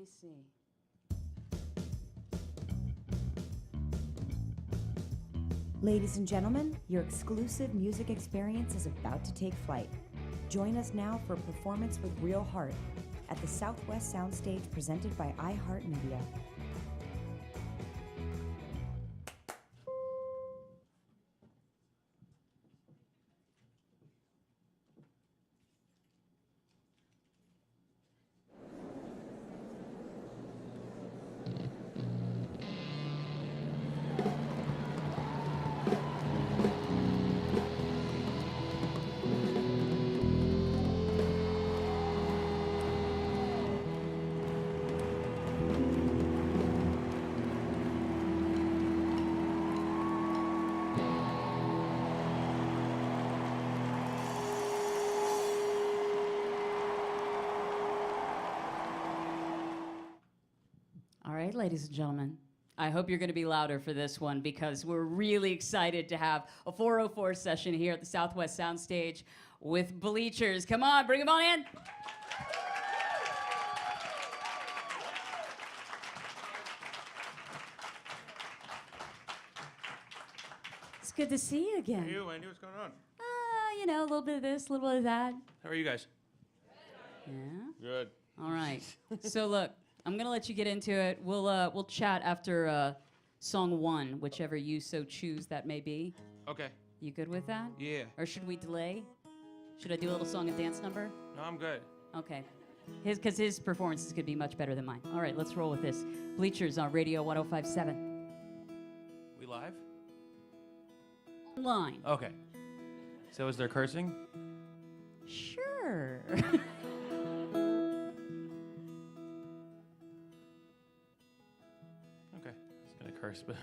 me see. Ladies and gentlemen, your exclusive music experience is about to take flight. Join us now for a performance with real heart at the Southwest Soundstage presented by iHeartMedia. All right, ladies and gentlemen, I hope you're going to be louder for this one because we're really excited to have a 404 session here at the Southwest Soundstage with Bleachers. Come on, bring them on in. It's good to see you again. Hey, you, Andy, what's going on? You know, a little bit of this, a little bit of that. How are you guys? Yeah. Good. All right. So look, I'm gonna let you get into it. We'll chat after song one, whichever you so choose that may be. Okay. You good with that? Yeah. Or should we delay? Should I do a little song and dance number? No, I'm good. Okay. Because his performances could be much better than mine. All right, let's roll with this. Bleachers on Radio 105.7. We live? Online. Okay. So is there cursing? Sure. Okay. I was gonna curse, but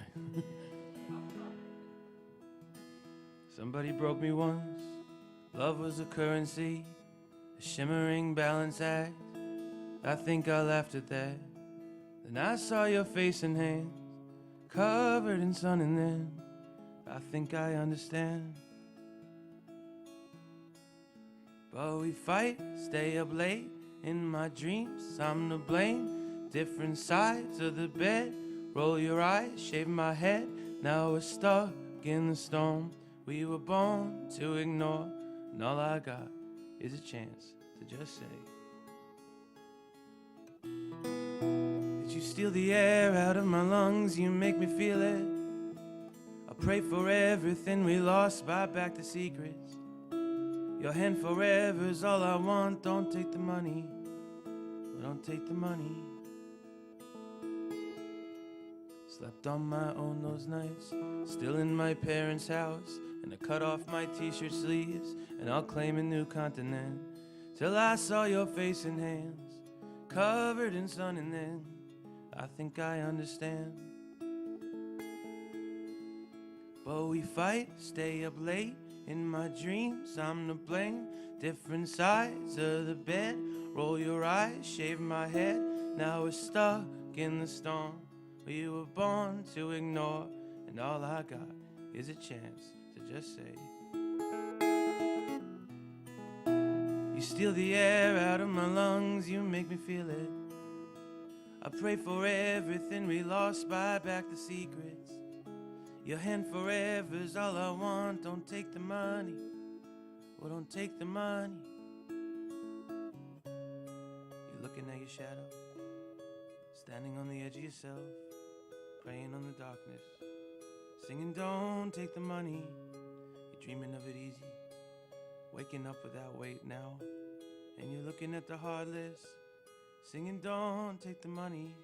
somebody broke me once. Love was a currency, a shimmering balance act. I think I laughed at that. Then I saw your face and hands covered in sun, and then I think I understand. But we fight, stay up late. In my dreams, I'm to blame. Different sides of the bed. Roll your eyes, shave my head. Now we're stuck in the storm. We were born to ignore, and all I got is a chance to just say, did you steal the air out of my lungs? You make me feel it. I pray for everything we lost, buy back the secrets. Your hand forever is all I want. Don't take the money. Don't take the money. Slept on my own those nights, still in my parents' house, and I cut off my t-shirt sleeves, and I'll claim a new continent. Till I saw your face and hands covered in sun, and then I think I understand. But we fight, stay up late. In my dreams, I'm to blame. Different sides of the bed. Roll your eyes, shave my head. Now we're stuck in the storm. We were born to ignore, and all I got is a chance to just say, you steal the air out of my lungs, you make me feel it. I pray for everything we lost, buy back the secrets. Your hand forever is all I want. Don't take the money. Oh, don't take the money. You're looking at your shadow, standing on the edge of yourself, praying on the darkness, singing don't take the money. You're dreaming of it easy, waking up without weight now, and you're looking at the heartless, singing don't take the money.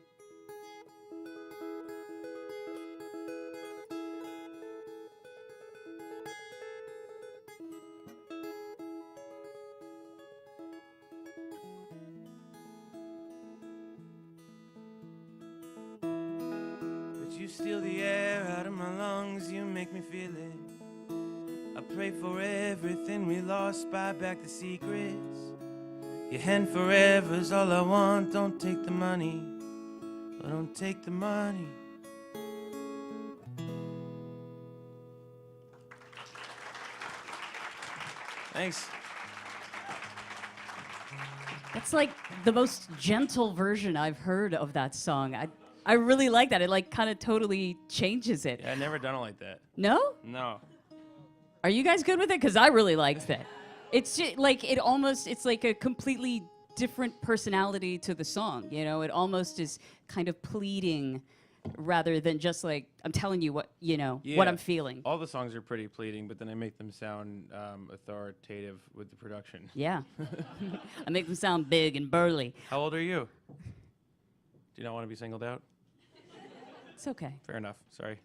You steal the air out of my lungs, you make me feel it. I pray for everything we lost, buy back the secrets. Your hand forever is all I want. Don't take the money. Oh, don't take the money. Thanks. It's like the most gentle version I've heard of that song. I really like that. It like kind of totally changes it. Yeah, I never done it like that. No? No. Are you guys good with it? Because I really liked it. It's just, like it's like a completely different personality to the song. You know, it almost is kind of pleading rather than just like I'm telling you what what I'm feeling. All the songs are pretty pleading, but then I make them sound authoritative with the production. Yeah, I make them sound big and burly. How old are you? Do you not want to be singled out? It's okay. Fair enough. Sorry.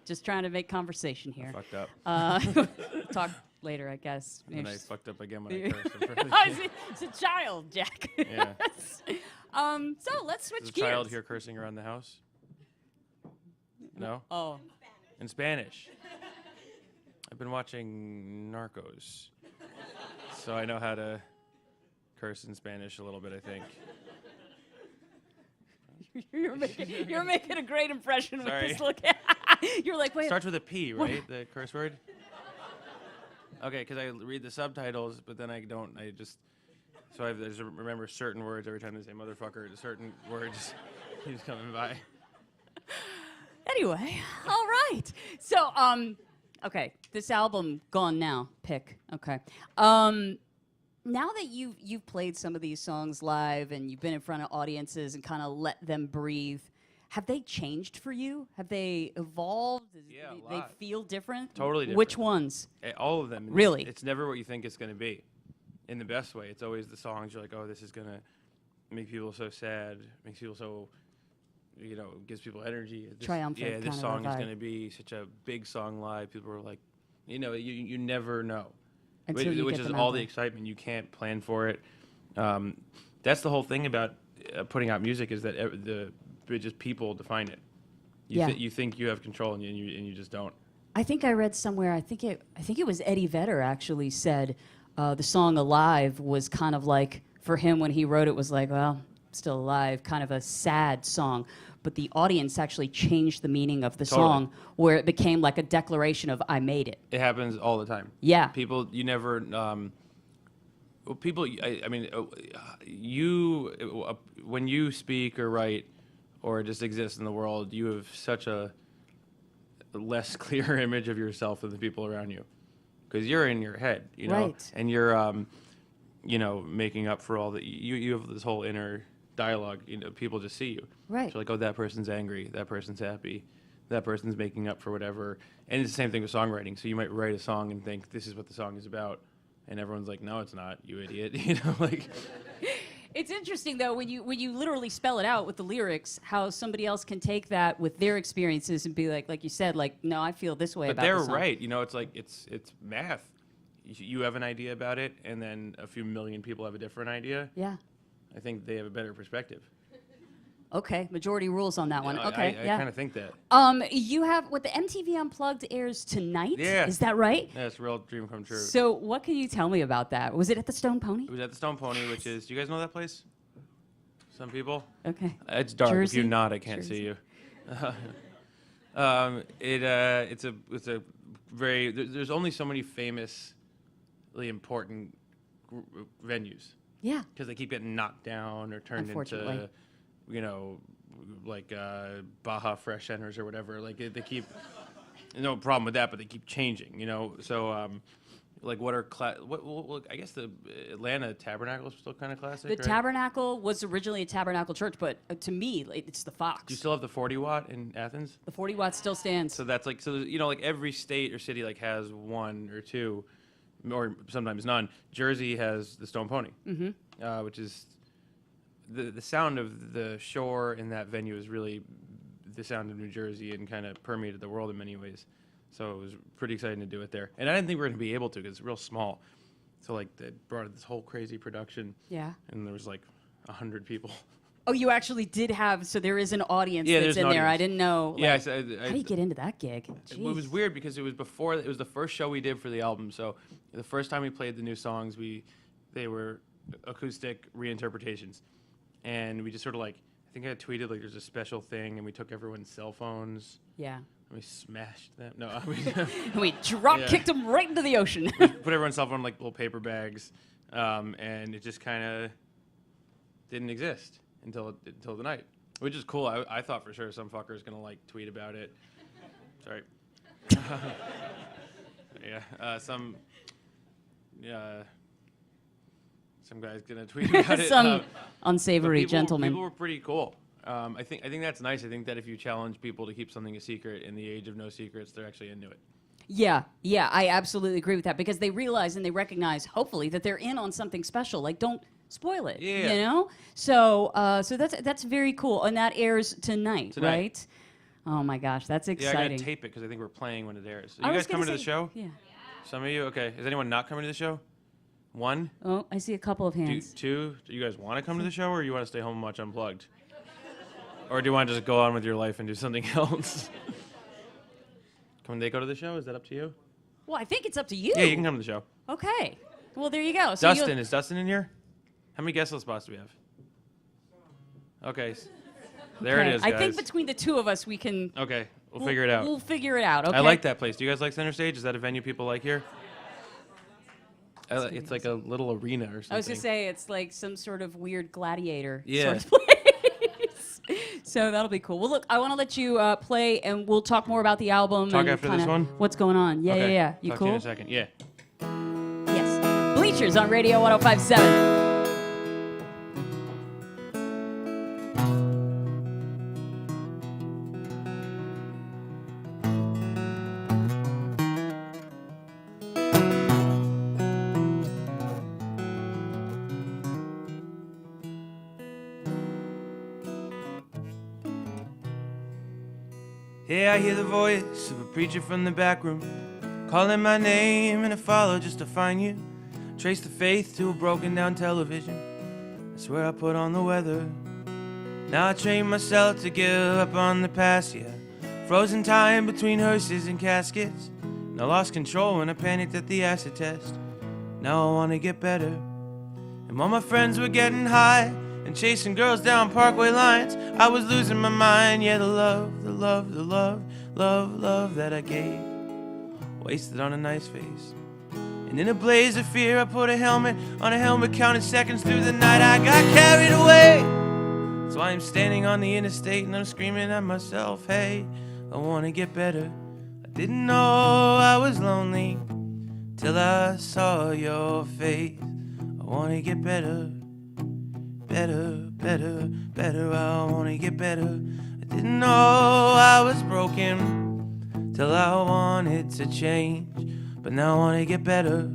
Just trying to make conversation here. I fucked up. Talk later, I guess. And I Just- fucked up again when I cursed in front of Oh, the it's a child, Jack. Yeah. So let's switch Is a gears. child here cursing around the house? No? Oh, In Spanish. I've been watching Narcos. So I know how to curse in Spanish a little bit, I think. you're making a great impression Sorry. with this look. You're like, wait. Starts with a P, right? The curse word? Okay, because I read the subtitles, but then I don't. I just. So I just remember certain words every time they say motherfucker. Certain words keeps coming by. Anyway, all right. So, okay, this album, Gone Now, pick. Okay. Now that you've played some of these songs live and you've been in front of audiences and kind of let them breathe, have they changed for you? Have they evolved? Yeah, a they lot. feel different? Totally different. Which ones? All of them. Really? It's never what you think it's going to be. In the best way. It's always the songs you're like, oh, this is going to make people so sad, makes people so, gives people energy. Triumphant Yeah, this kind of song a is vibe. going to be such a big song live. People are like, you never know. Until you which get is them all out the there. excitement. You can't plan for it. That's the whole thing about putting out music is that just people define it. Yeah. You think you have control and you just don't. I think I read somewhere. I think it was Eddie Vedder actually said the song "Alive" was kind of like for him when he wrote it was like, well, still alive, kind of a sad song. But the audience actually changed the meaning of the Totally. song, where it became like a declaration of "I made it." It happens all the time. Yeah. People, you never. People, I mean, when you speak or write or just exist in the world, you have such a less clear image of yourself than the people around you, because you're in your head, Right. and you're, making up for all the you have this whole inner dialogue. People just see you. Right. So like, oh, that person's angry, that person's happy, that person's making up for whatever. And it's the same thing with songwriting. So you might write a song and think this is what the song is about, and everyone's like, no, it's not, you idiot. Like. It's interesting though when you literally spell it out with the lyrics, how somebody else can take that with their experiences and be like you said, like, no, I feel this way But about they're this song. right. It's like it's math. You have an idea about it, and then a few million people have a different idea. Yeah. I think they have a better perspective. Okay. Majority rules on that one. I- Okay. I yeah. kind of think that. You have what the MTV Unplugged airs tonight. Yeah. Is that right? Yeah, it's a real dream come true. So what can you tell me about that? Was it at the Stone Pony? It was at the Stone Pony, which is. Do you guys know that place? Some people. Okay. It's dark. Jersey? If you're not, I can't Jersey. see you. It's a very. There's only so many famously important venues. Yeah. Because they keep getting knocked down or turned Unfortunately. into, like Baja Fresh Centers or whatever. Like they keep, no problem with that, but they keep changing. So like what are what I guess the Atlanta Tabernacle is still kind of classic. The right? Tabernacle was originally a Tabernacle church, but to me, it's the Fox. Do you still have the 40 watt in Athens? The 40 watts still stands. So that's like like every state or city like has one or two, or sometimes none. Jersey has the Stone Pony, which is the sound of the shore in that venue is really the sound of New Jersey and kind of permeated the world in many ways. So it was pretty exciting to do it there, and I didn't think we were going to be able to because it's real small. So like they brought this whole crazy production, Yeah. and there was like 100 people. Oh, you actually did have. So there is an audience Yeah, that's there's in an there. I audience. didn't know. Yeah, like, I how do you get into that gig? It was Jeez. weird because it was the first show we did for the album. So the first time we played the new songs, they were acoustic reinterpretations, and we just sort of like, I think I tweeted like there's a special thing, and we took everyone's cell phones Yeah. and we smashed them. No, we And we drop kicked them right into the ocean. put everyone's cell phone in like little paper bags, and it just kind of didn't exist until the night, which is cool. I thought for sure some fucker is gonna like tweet about it. Sorry. Some guy's gonna tweet about it. Some unsavory gentleman. People were pretty cool. I think that's nice. I think that if you challenge people to keep something a secret in the age of no secrets, they're actually into it. Yeah, I absolutely agree with that because they realize and they recognize, hopefully, that they're in on something special. Like, don't spoil it. Yeah. You know. So that's very cool, and that airs tonight, right? Oh my gosh, that's exciting. Yeah, I gotta tape it because I think we're playing when it airs. I You was guys coming to gonna the say- show? Yeah. Some of you? Okay. Is anyone not coming to the show? One? Oh, I see a couple of hands. Two? Do you guys want to come to the show, or you want to stay home and watch Unplugged? Or do you want to just go on with your life and do something else? Can they go to the show? Is that up to you? Well, I think it's up to you. Yeah, you can come to the show. Okay. Well, there you go. So Dustin, is Dustin in here? How many guest list spots do we have? Okay. There it is, guys. I think between the two of us, we can. Okay, we'll figure it out. We'll figure it out. Okay. I like that place. Do you guys like Center Stage? Is that a venue people like here? It's like a little arena or something. I was gonna say it's like some sort of weird gladiator Yeah. sort of place. So that'll be cool. Well, look, I want to let you play, and we'll talk more about the album. Talk and after this one? What's going on? Yeah, Okay. yeah. You Talk cool? to you in a second. Yeah. Yes. Bleachers on Radio 105.7. Yeah, I hear the voice of a preacher from the back room, calling my name, and I follow just to find you. Trace the faith to a broken down television. I swear I put on the weather. Now I train myself to give up on the past, yeah. Frozen time between hearses and caskets. And I lost control when I panicked at the acid test. Now I wanna get better. And while my friends were getting high and chasing girls down Parkway lines, I was losing my mind. Yeah, the love that I gave, wasted on a nice face. And in a blaze of fear, I put a helmet on a helmet, counted seconds through the night. I got carried away. So I'm standing on the interstate and I'm screaming at myself, hey, I wanna get better. I didn't know I was lonely till I saw your face. I wanna get better. Better, I wanna get better. I didn't know I was broken till I wanted to change, but now I wanna get better.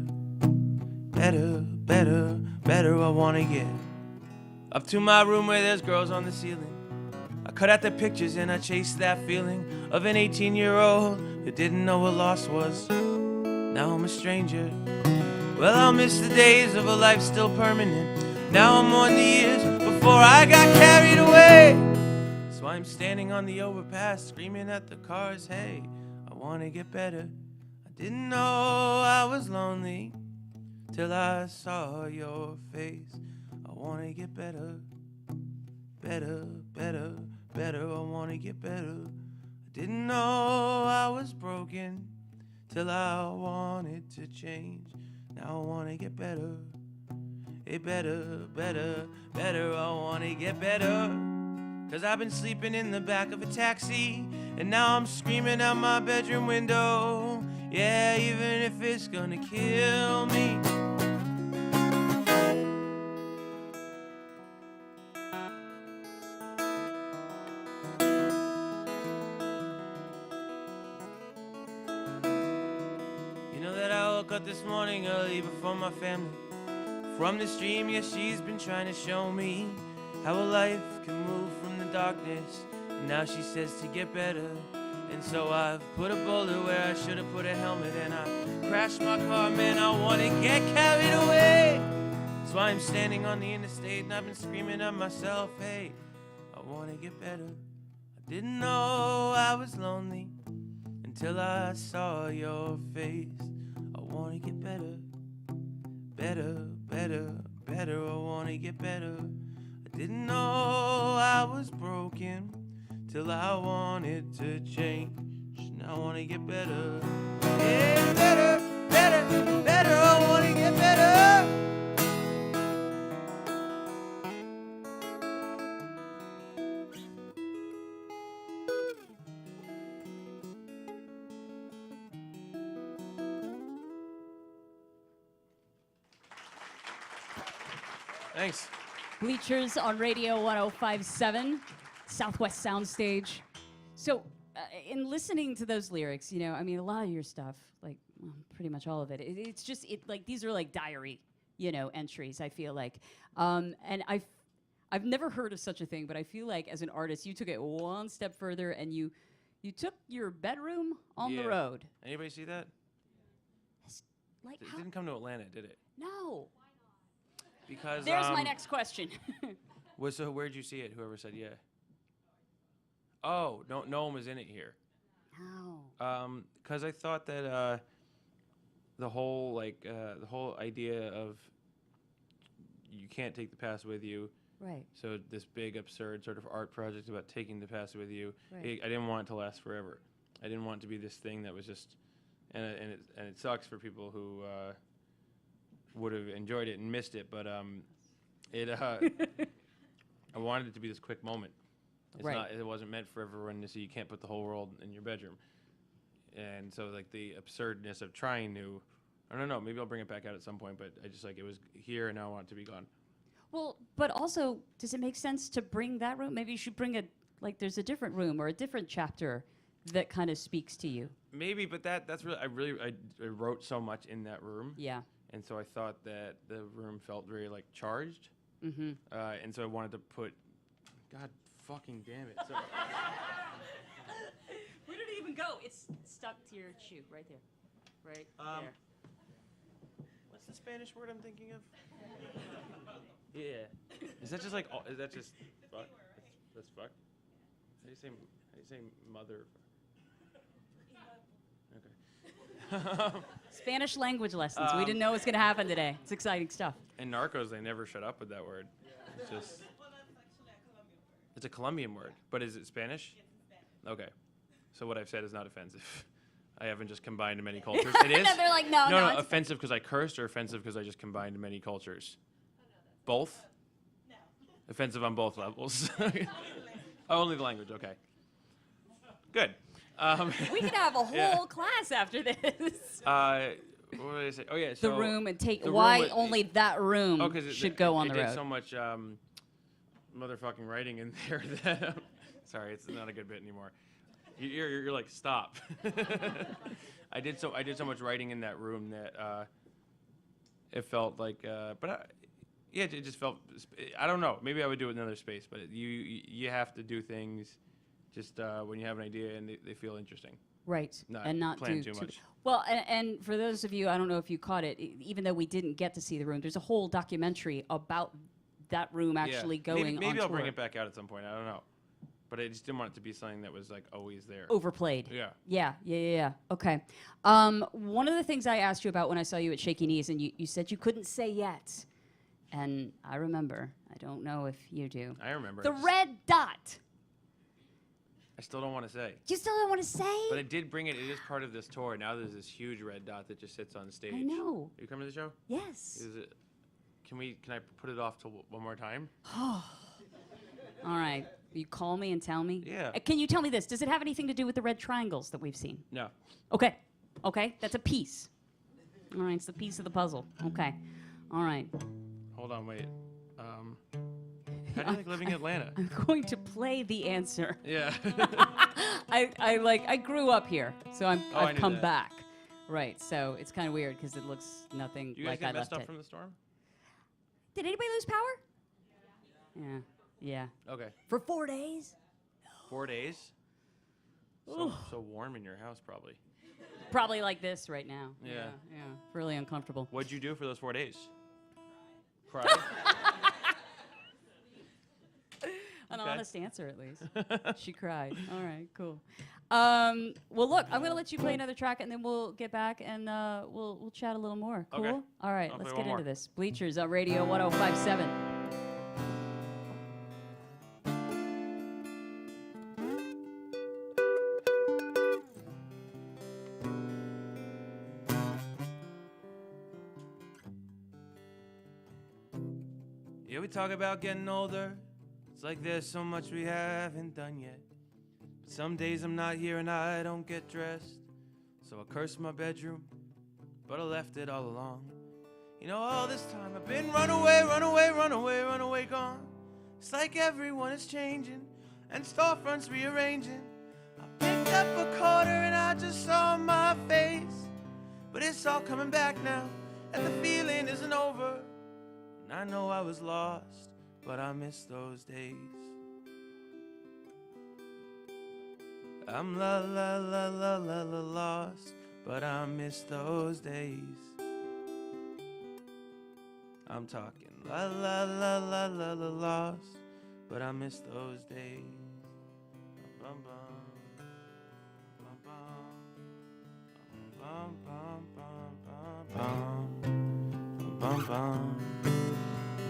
Better, I wanna get up to my room where there's girls on the ceiling. I cut out the pictures and I chased that feeling of an 18-year-old who didn't know what loss was. Now I'm a stranger. Well, I'll miss the days of a life still permanent. Now I'm on the years before I got carried away. So I'm standing on the overpass screaming at the cars, hey, I wanna get better. I didn't know I was lonely till I saw your face. I wanna get better. Better, I wanna get better. I didn't know I was broken till I wanted to change. Now I wanna get better. Hey, better, I wanna get better. 'Cause I've been sleeping in the back of a taxi, and now I'm screaming out my bedroom window. Yeah, even if it's gonna kill me. You know that I woke up this morning early before my family. From this dream, yeah, she's been trying to show me how a life can move from the darkness. And now she says to get better. And so I've put a bullet where I should have put a helmet. And I crashed my car, man, I want to get carried away. So I'm standing on the interstate and I've been screaming at myself, hey, I want to get better. I didn't know I was lonely until I saw your face. I want to get better. Better, I wanna get better. I didn't know I was broken till I wanted to change. Now I wanna get better. Yeah, better, I wanna get better. Thanks. Bleachers on Radio 105.7, Southwest Soundstage. So, in listening to those lyrics, you know, I mean, a lot of your stuff, like well, pretty much all of it, it's just like these are like diary, you know, entries. I feel like, and I've never heard of such a thing, but I feel like as an artist, you took it one step further and you took your bedroom on the road. Anybody see that? Like It how? didn't come to Atlanta, did it? No. Because There's my next question. So where'd you see it? Whoever said yeah. Oh, no one was in it here. Oh. Because I thought that the whole idea of you can't take the past with you. Right. So this big absurd sort of art project about taking the past with you. Right. I didn't want it to last forever. I didn't want it to be this thing that was just, and it sucks for people who would have enjoyed it and missed it. But I wanted it to be this quick moment. It wasn't meant for everyone to see. You can't put the whole world in your bedroom. And so like the absurdness of trying to, I don't know, maybe I'll bring it back out at some point, but I just like it was here and now I want it to be gone. Well, but also, does it make sense to bring that room? Maybe you should bring there's a different room or a different chapter that kind of speaks to you. Maybe, but that's really, I wrote so much in that room. Yeah. And so I thought that the room felt very like charged. Mm-hmm. And so I wanted to put, God fucking damn it. So Where did it even go? It's stuck to your shoe, right there. Right there. what's the Spanish word I'm thinking of? Yeah. Is that just like, is that just fuck? That's fuck? How do you say mother? Okay. Spanish language lessons. We didn't know it was going to happen today. It's exciting stuff. In Narcos, they never shut up with that word. It's just, it's a Colombian word. But is it Spanish? Okay. So what I've said is not offensive. I haven't just combined many cultures. It is? No, they're like, no. No, offensive because I cursed or offensive because I just combined many cultures? Both? No. Offensive on both levels. Oh, only the language, okay. Good. We could have a whole class after this. What did I say? Oh, yeah. The So room and take the why room only that room should go on the It road. did so much motherfucking writing in there that sorry, it's not a good bit anymore. You're like stop. I did so much writing in that room that it felt like it just felt I don't know, maybe I would do it in another space, but you have to do things just when you have an idea and they feel interesting. Right, and not plan do too much. Well, and for those of you, I don't know if you caught it, even though we didn't get to see the room, there's a whole documentary about that room actually going maybe on I'll tour. bring it back out at some point. I don't know, but I just didn't want it to be something that was like always there. Overplayed. Yeah. Yeah. Okay. One of the things I asked you about when I saw you at Shaky Knees, and you said you couldn't say yet, and I remember. I don't know if you do. I remember. The red dot. I still don't want to say. You still don't want to say? But I did bring it. It is part of this tour. Now there's this huge red dot that just sits on stage. I know. Are you coming to the show? Yes. Is it? Can I put it off till one more time? All right. You call me and tell me? Yeah. Can you tell me this? Does it have anything to do with the red triangles that we've seen? No. Okay. That's a piece. All right. It's the piece of the puzzle. Okay. All right. Hold on. Wait. How do you like living in Atlanta? I'm going to play the answer. Yeah. I grew up here, so I I've knew come that. back. Right. So it's kind of weird because it looks nothing You guys like get I messed left up it. from the storm? Did anybody lose power? Yeah. Okay. For 4 days? 4 days. So warm in your house, probably. Probably like this right now. Yeah. Really uncomfortable. What'd you do for those 4 days? Cry. An Okay. honest answer, at least. She cried. All right, cool. Well, look, I'm going to let you play another track, and then we'll get back, and we'll chat a little more. Cool? Okay. All right, I'll let's play get one into more. this. Bleachers on Radio 105.7. Yeah, we talk about getting older. It's like there's so much we haven't done yet. But some days I'm not here and I don't get dressed. So I curse my bedroom, but I left it all along. You know, all this time I've been run away, run away, run away, run away, gone. It's like everyone is changing and storefronts rearranging. I picked up a quarter and I just saw my face. But it's all coming back now, and the feeling isn't over. And I know I was lost, but I miss those days. I'm la la la la la la lost, but I miss those days. I'm talking la la la la la la lost, but I miss those days. Bum bum bum bum bum bum bum bum bum.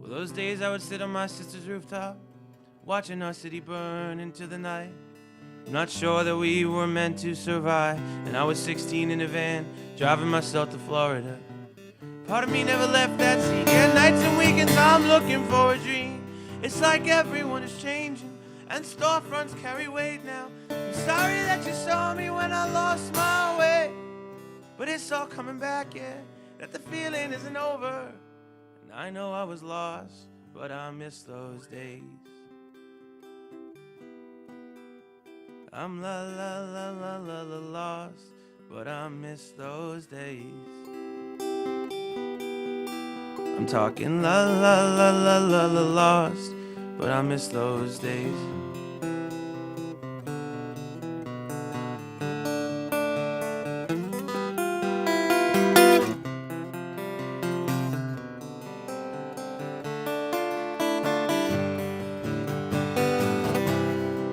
Well, those days I would sit on my sister's rooftop, watching our city burn into the night. I'm not sure that we were meant to survive, and I was 16 in a van, driving myself to Florida. Part of me never left that scene. Yeah, nights and weekends I'm looking for a dream. It's like everyone is changing, and storefronts carry weight now. I'm sorry that you saw me when I lost my way, but it's all coming back, yeah, that the feeling isn't over. And I know I was lost, but I miss those days. I'm la la la la la la lost, but I miss those days. I'm talking la la la la la la lost, but I miss those days.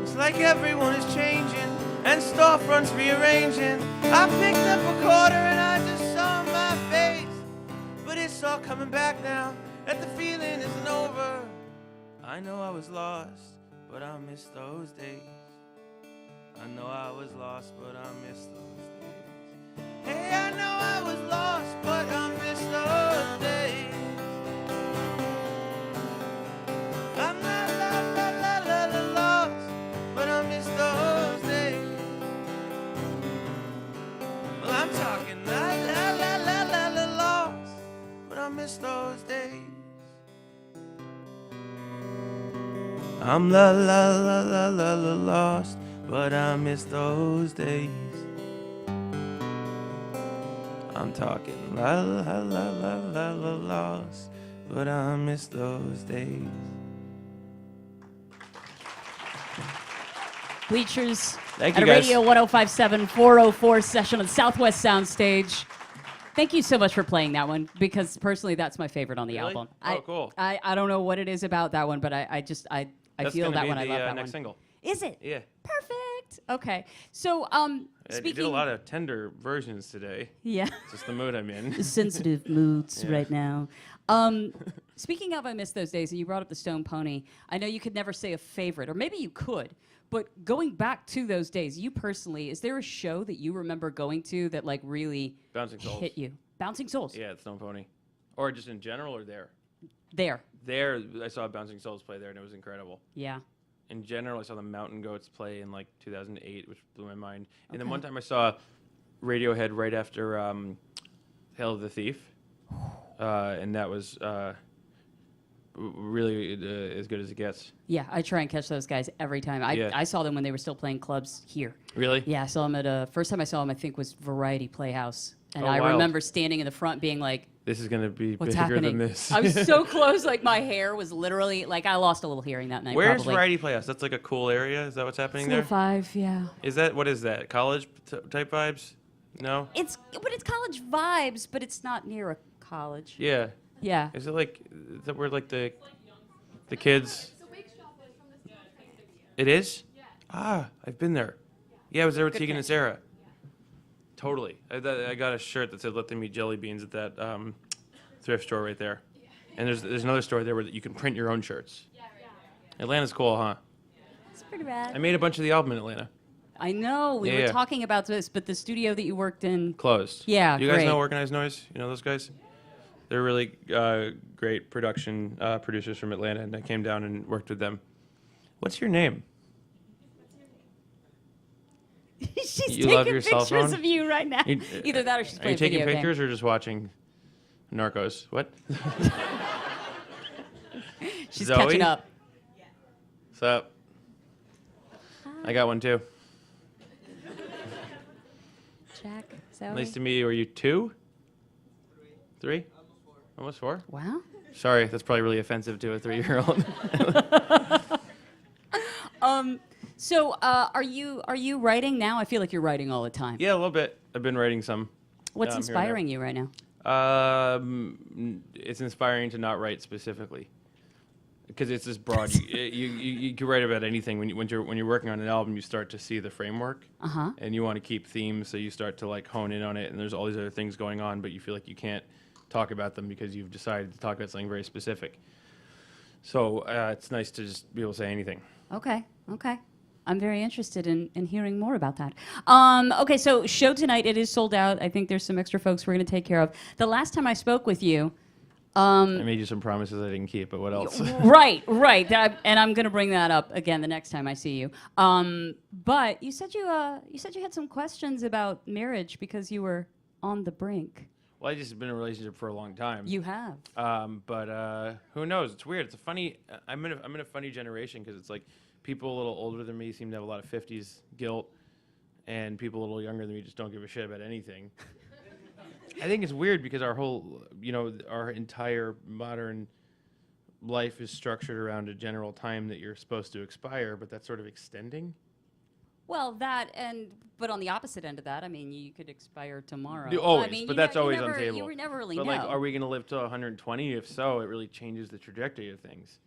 It's like everyone is changing and storefronts rearranging. I picked up a quarter and I just saw my face. But it's all coming back now, that the feeling isn't over. I know I was lost, but I miss those days. I know I was lost, but I miss those days. Hey, I know I was lost, but I miss those days. I'm not la la la la la lost, but I miss those days. Well, I'm talking la la la la la la lost, but I miss those days. I'm la la la la la la lost, but I miss those days. I'm talking la la la la la la lost, but I miss those days. Bleachers Thank at you, a guys. Radio 105.7 404 session on the Southwest Soundstage. Thank you so much for playing that one, because personally that's my favorite on the Really? album. Oh, cool. I don't know what it is about that one, but I That's feel gonna that be one. the I love that next one. single. Is it? Yeah. Perfect. Okay. So You speaking did a lot of tender versions today. yeah. Just the mood I'm in. Sensitive moods Yeah. right now. Speaking of I Miss Those Days, and you brought up the Stone Pony, I know you could never say a favorite, or maybe you could, but going back to those days, you personally, is there a show that you remember going to that like really Bouncing Souls. hit you? Bouncing Souls. Yeah, it's Stone Pony. Or just in general, or there? There. There, I saw Bouncing Souls play there, and it was incredible. Yeah. In general, I saw the Mountain Goats play in like 2008, which blew my mind. And then Okay. one time I saw Radiohead right after Hail of the Thief, and that was really as good as it gets. Yeah, I try and catch those guys every time. Yeah. I saw them when they were still playing clubs here. Really? Yeah, I saw them at first time I saw them, I think, was Variety Playhouse. And Oh, I wild. remember standing in the front being like, This is gonna be what's bigger happening? than this. I was so close, like my hair was literally, like I lost a little hearing that night. Where's probably. Variety Playhouse? That's like a cool area. Is that what's happening Slow there? 5, yeah. Is that what is that? College type vibes? No. But it's college vibes, but it's not near a college. Yeah. Yeah. Is it like is that where like the kids? It is. Ah, I've been there. Yeah, I was there with Good Tegan thing. and Sarah. Totally. I got a shirt that said "Let them eat jelly beans" at that thrift store right there. And there's another store there where you can print your own shirts. Atlanta's cool, huh? It's pretty bad. I made a bunch of the album in Atlanta. I know, we were Yeah. talking about this, but the studio that you worked in, Closed. Yeah, You guys great. know Organized Noise? You know those guys? They're really great production producers from Atlanta, and I came down and worked with them. What's your name? she's She's You love taking your cell pictures phone? of you right now. You- Either that or she's Are you playing taking video pictures game. or just watching Narcos? What? She's Zoe? catching up. What's up? I got one too. Jack, Zoe. Nice to meet you. Are you 2? 3? Almost 4? Wow. Sorry, that's probably really offensive to a 3-year-old. So, are you writing now? I feel like you're writing all the time. Yeah, a little bit. I've been writing some. What's here and there. inspiring you right now? It's inspiring to not write specifically, because it's this broad. You can write about anything. When you're working on an album, you start to see the framework, and you want to keep themes, so you start to like hone in on it. And there's all these other things going on, but you feel like you can't talk about them because you've decided to talk about something very specific. So it's nice to just be able to say anything. Okay. I'm very interested in hearing more about that. Okay, so show tonight, it is sold out. I think there's some extra folks we're going to take care of. The last time I spoke with you... I made you some promises I didn't keep, but what else? Right. And I'm going to bring that up again the next time I see you. But you said you had some questions about marriage because you were on the brink. Well, I just been in a relationship for a long time. You have. But who knows? It's weird. It's a funny. I'm in a funny generation because it's like people a little older than me seem to have a lot of 50s guilt, and people a little younger than me just don't give a shit about anything. I think it's weird because our whole, our entire modern life is structured around a general time that you're supposed to expire, but that's sort of extending. Well, but on the opposite end of that, I mean, you could expire tomorrow. Always, I mean, but that's always never, on the table. You would never really But know. like, are we going to live to 120? If so, it really changes the trajectory of things.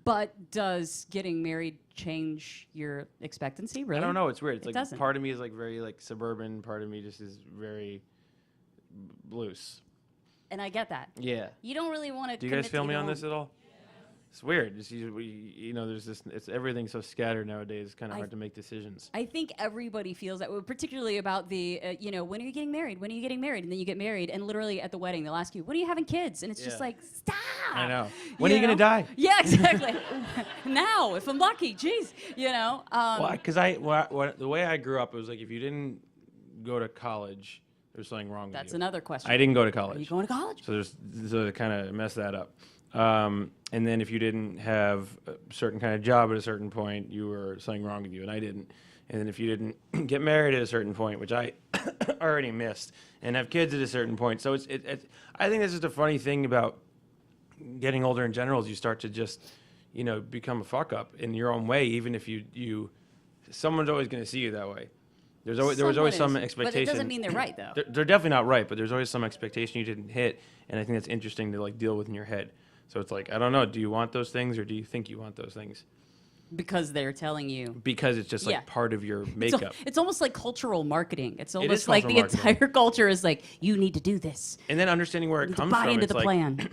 But does getting married change your expectancy, really? I don't know. It's weird. It's like doesn't. part of me is like very like suburban. Part of me just is very loose. And I get that. Yeah. You don't really want to. Do you guys feel me on this at all? It's weird. It's, there's this. It's everything's so scattered nowadays. It's kind of hard to make decisions. I think everybody feels that, particularly about the, when are you getting married? When are you getting married? And then you get married, and literally at the wedding, they'll ask you, when are you having kids? And it's just like, stop. I know. When are you gonna die? Yeah, exactly. Now, if I'm lucky, jeez, Well, because the way I grew up, it was like if you didn't go to college, there's something wrong with you. That's another question. I didn't go to college. Are you going to college? So it kind of messed that up. And then if you didn't have a certain kind of job at a certain point, you were something wrong with you, and I didn't. And then if you didn't get married at a certain point, which I already missed, and have kids at a certain point. So I think that's just a funny thing about getting older in general is you start to just, become a fuck up in your own way, even if someone's always going to see you that way. There was always some expectation. But it doesn't mean they're right, though. They're definitely not right, but there's always some expectation you didn't hit, and I think that's interesting to like deal with in your head. So it's like, I don't know, do you want those things or do you think you want those things? Because they're telling you. Because it's just like part of your makeup. It's almost like cultural marketing. It's It almost is like the cultural marketing. entire culture is like, you need to do this. And then understanding where it comes buy from. into It's the like, plan.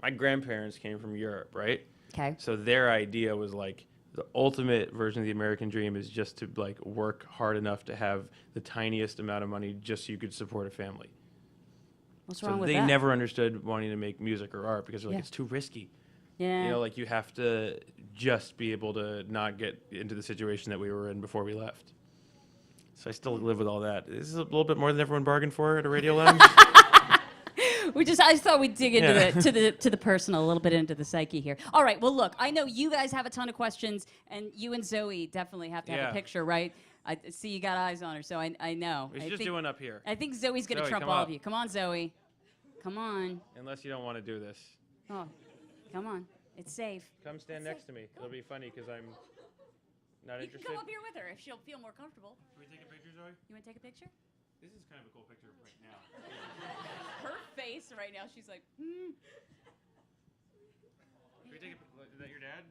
my grandparents came from Europe, right? Okay. So their idea was like, the ultimate version of the American dream is just to like work hard enough to have the tiniest amount of money just so you could support a family. What's So wrong with they that? never understood wanting to make music or art because they're like, it's too risky. Yeah. Like you have to just be able to not get into the situation that we were in before we left. So I still live with all that. This is a little bit more than everyone bargained for at a radio lounge. I just thought we'd dig into to the personal, a little bit into the psyche here. All right. Well, look, I know you guys have a ton of questions, and you and Zoe definitely have to have a picture, right? I see you got eyes on her, so I know. We should just do one up here. I think Zoe's gonna Zoe, trump come all up. of you. Come on, Zoe. Come on. Unless you don't want to do this. Oh, come on. It's safe. Come stand next to me. It'll be funny because I'm not You interested. can come up here with her if she'll feel more comfortable. Can we take a picture, Zoe? You want to take a picture? This is kind of a cool picture right now. Her face right now, she's like, Can we take is that your dad?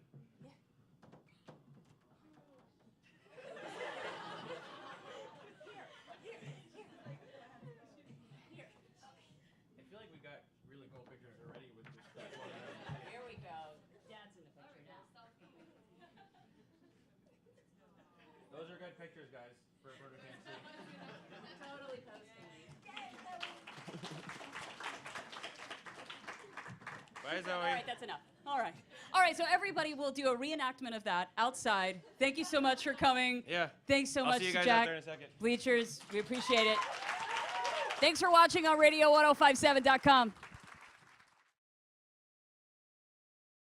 I feel like we got really cool pictures already with this. Here we go. Dad's in the picture now. Those are good pictures, guys, for a bird who can't see. Totally posting these. By Bye, Zoe. All right, that's enough. All right. All right, so everybody will do a reenactment of that outside. Thank you so much for coming. Yeah. Thanks so I'll much see you to guys Jack. out there in a second. Bleachers, we appreciate it. Thanks for watching on radio1057.com.